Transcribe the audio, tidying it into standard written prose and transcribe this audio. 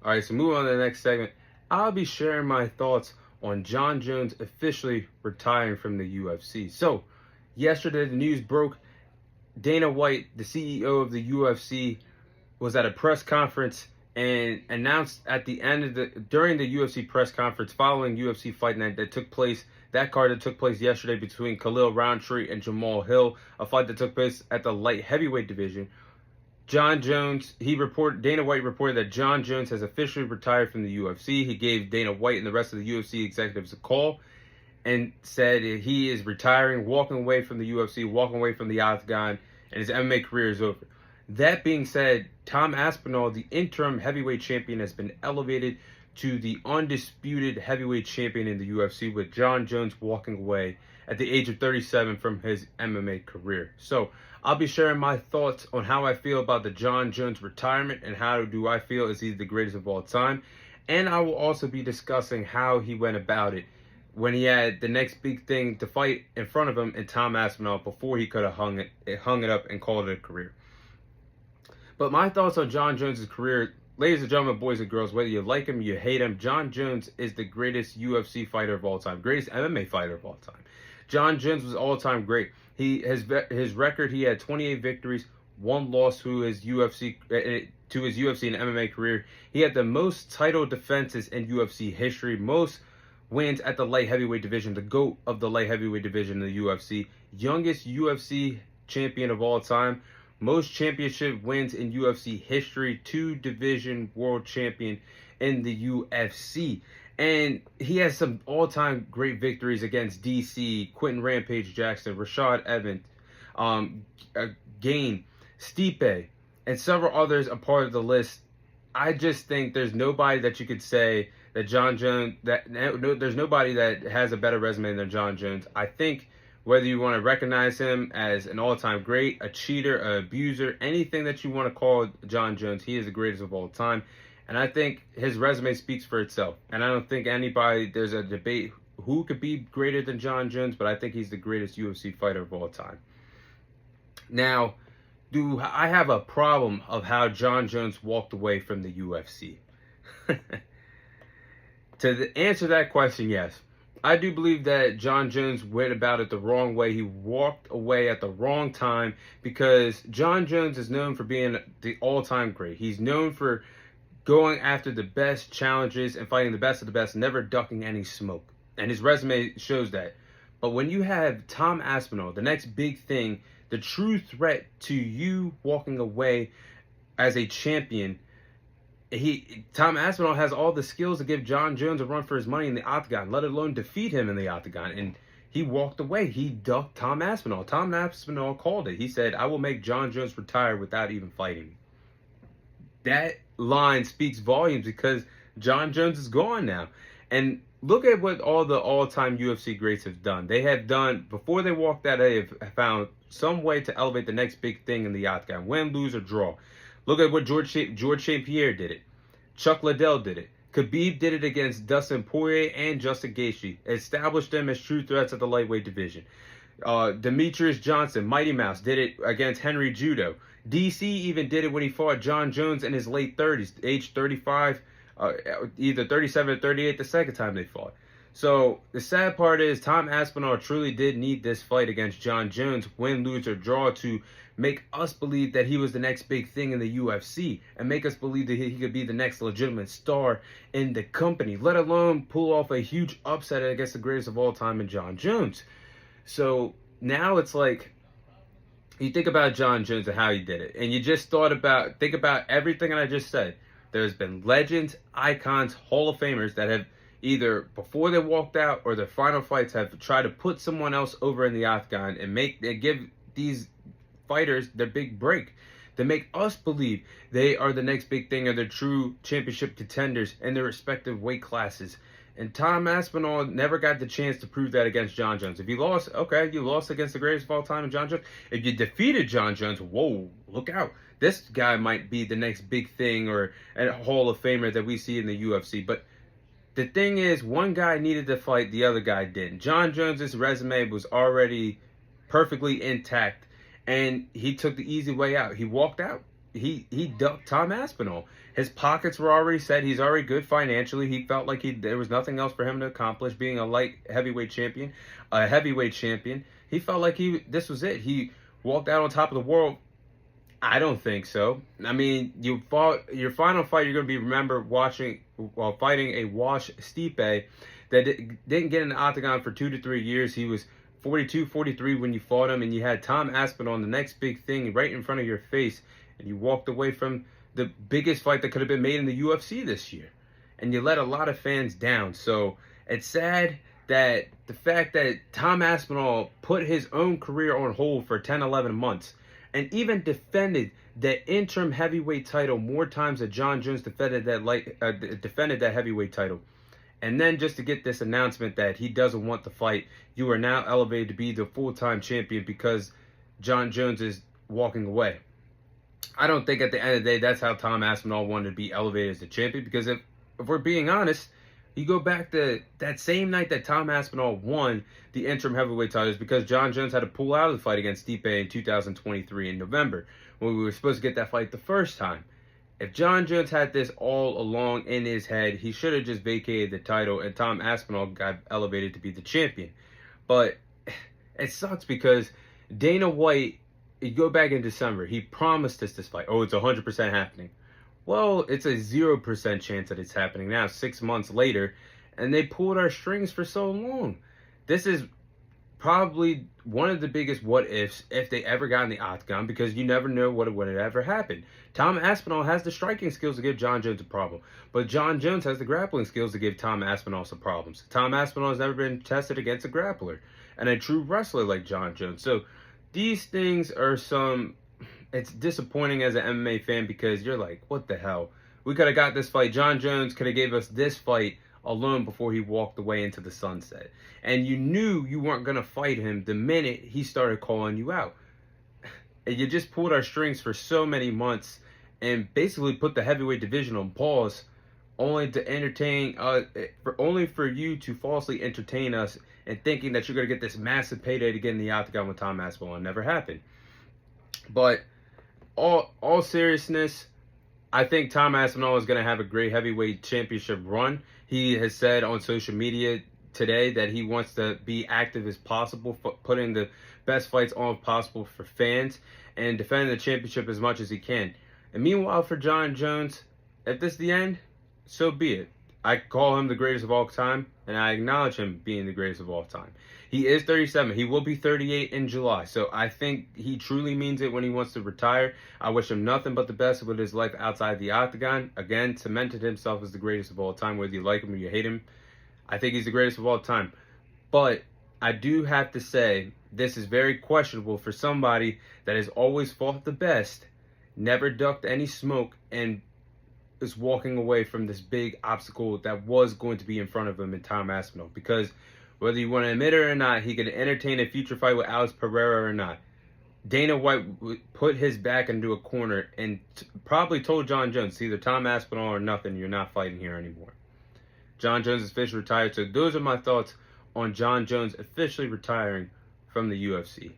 All right, so moving on to the next segment, I'll be sharing my thoughts on Jon Jones officially retiring from the UFC. So, yesterday the news broke. Dana White, the CEO of the UFC, was at a press conference and announced at the end of during the UFC press conference following UFC Fight Night that card that took place yesterday between Khalil Roundtree and Jamal Hill, a fight that took place at the light heavyweight division. Dana White reported that Jon Jones has officially retired from the UFC. He gave Dana White and the rest of the UFC executives a call and said he is retiring, walking away from the UFC, walking away from the octagon, and his MMA career is over. That being said, Tom Aspinall, the interim heavyweight champion, has been elevated to the undisputed heavyweight champion in the UFC, with Jon Jones walking away at the age of 37 from his MMA career. So I'll be sharing my thoughts on how I feel about the Jon Jones retirement and how do I feel is he the greatest of all time. And I will also be discussing how he went about it when he had the next big thing to fight in front of him in Tom Aspinall before he could have hung it up and called it a career. But my thoughts on Jon Jones' career, ladies and gentlemen, boys and girls, whether you like him, you hate him, Jon Jones is the greatest UFC fighter of all time, greatest MMA fighter of all time. Jon Jones was all-time great. His record, he had 28 victories, 1 loss to his UFC and MMA career. He had the most title defenses in UFC history, most wins at the light heavyweight division, the GOAT of the light heavyweight division in the UFC, youngest UFC champion of all time, most championship wins in UFC history, 2-division world champion in the UFC. And he has some all-time great victories against DC, Quentin Rampage Jackson, Rashad Evans, Gain, Stipe, and several others a part of the list. I just think there's nobody that you could say that Jon Jones, there's nobody that has a better resume than Jon Jones. I think whether you want to recognize him as an all-time great, a cheater, an abuser, anything that you want to call Jon Jones, he is the greatest of all time. And I think his resume speaks for itself. And I don't think there's a debate who could be greater than Jon Jones, but I think he's the greatest UFC fighter of all time. Now, do I have a problem of how Jon Jones walked away from the UFC? To answer that question, yes. I do believe that Jon Jones went about it the wrong way. He walked away at the wrong time because Jon Jones is known for being the all-time great. He's known for going after the best challenges and fighting the best of the best, never ducking any smoke. And his resume shows that. But when you have Tom Aspinall, the next big thing, the true threat to you walking away as a champion, Tom Aspinall has all the skills to give Jon Jones a run for his money in the octagon, let alone defeat him in the octagon. And he walked away. He ducked Tom Aspinall. Tom Aspinall called it. He said, "I will make Jon Jones retire without even fighting." That line speaks volumes because Jon Jones is gone now. And look at what all the all-time UFC greats have done. They have done, before they walked out, they have found some way to elevate the next big thing in the octagon. Win, lose, or draw. Look at what George St. Pierre did it. Chuck Liddell did it. Khabib did it against Dustin Poirier and Justin Gaethje. Established them as true threats at the lightweight division. Demetrius Johnson, Mighty Mouse, did it against Henry Judo. DC even did it when he fought Jon Jones in his late 30s, age 35, either 37 or 38 the second time they fought. So the sad part is Tom Aspinall truly did need this fight against Jon Jones, win, lose, or draw, to make us believe that he was the next big thing in the UFC and make us believe that he could be the next legitimate star in the company, let alone pull off a huge upset against the greatest of all time in Jon Jones. So now it's like, you think about Jon Jones and how he did it, and you just think about everything that I just said. There's been legends, icons, Hall of Famers that have either before they walked out or their final fights have tried to put someone else over in the octagon and give these fighters their big break, to make us believe they are the next big thing or the true championship contenders in their respective weight classes. And Tom Aspinall never got the chance to prove that against Jon Jones. If you lost, okay, you lost against the greatest of all time in Jon Jones. If you defeated Jon Jones, whoa, look out. This guy might be the next big thing or a Hall of Famer that we see in the UFC. But the thing is, one guy needed to fight, the other guy didn't. Jon Jones' resume was already perfectly intact, and he took the easy way out. He walked out. he ducked Tom Aspinall. His pockets were already set. He's already good financially. He felt like there was nothing else for him to accomplish being a light heavyweight champion, a heavyweight champion. He felt like this was it. He walked out on top of the world. I don't think so. I mean, you fought your final fight. You're going to be remembered watching while fighting a washed Stipe that didn't get in the octagon for 2 to 3 years. He was 42, 43 when you fought him, and you had Tom Aspinall, the next big thing, right in front of your face, and you walked away from the biggest fight that could have been made in the UFC this year, and you let a lot of fans down. So it's sad that the fact that Tom Aspinall put his own career on hold for 10, 11 months, and even defended the interim heavyweight title more times than Jon Jones defended that heavyweight title. And then just to get this announcement that he doesn't want the fight, you are now elevated to be the full-time champion because Jon Jones is walking away. I don't think at the end of the day that's how Tom Aspinall wanted to be elevated as the champion, because if we're being honest, you go back to that same night that Tom Aspinall won the interim heavyweight titles because Jon Jones had to pull out of the fight against Stipe in 2023 in November when we were supposed to get that fight the first time. If Jon Jones had this all along in his head, he should have just vacated the title and Tom Aspinall got elevated to be the champion. But it sucks because Dana White, you go back in December, he promised us this fight. Oh, it's 100% happening. Well, it's a 0% chance that it's happening now, 6 months later, and they pulled our strings for so long. This is probably one of the biggest what-ifs if they ever got in the octagon, because you never know what would have ever happened. Tom Aspinall has the striking skills to give Jon Jones a problem, but Jon Jones has the grappling skills to give Tom Aspinall some problems. Tom Aspinall has never been tested against a grappler and a true wrestler like Jon Jones. So these things are it's disappointing as an MMA fan because you're like, what the hell? We could have got this fight. Jon Jones could have gave us this fight alone before he walked away into the sunset. And you knew you weren't going to fight him the minute he started calling you out. And you just pulled our strings for so many months and basically put the heavyweight division on pause only to entertain only for you to falsely entertain us and thinking that you're going to get this massive payday to get in the octagon with Tom Aspinall. It never happened. But all seriousness, I think Tom Aspinall is going to have a great heavyweight championship run. He has said on social media today that he wants to be active as possible, putting the best fights on possible for fans and defending the championship as much as he can. And meanwhile, for Jon Jones, if this is the end, so be it. I call him the greatest of all time, and I acknowledge him being the greatest of all time. He is 37. He will be 38 in July. So I think he truly means it when he wants to retire. I wish him nothing but the best with his life outside the octagon. Again, cemented himself as the greatest of all time, whether you like him or you hate him. I think he's the greatest of all time. But I do have to say, this is very questionable for somebody that has always fought the best, never ducked any smoke, and is walking away from this big obstacle that was going to be in front of him in Tom Aspinall. Because whether you want to admit it or not, he could entertain a future fight with Alex Pereira or not. Dana White put his back into a corner and probably told Jon Jones, either Tom Aspinall or nothing, you're not fighting here anymore. Jon Jones is officially retired. So those are my thoughts on Jon Jones officially retiring from the UFC.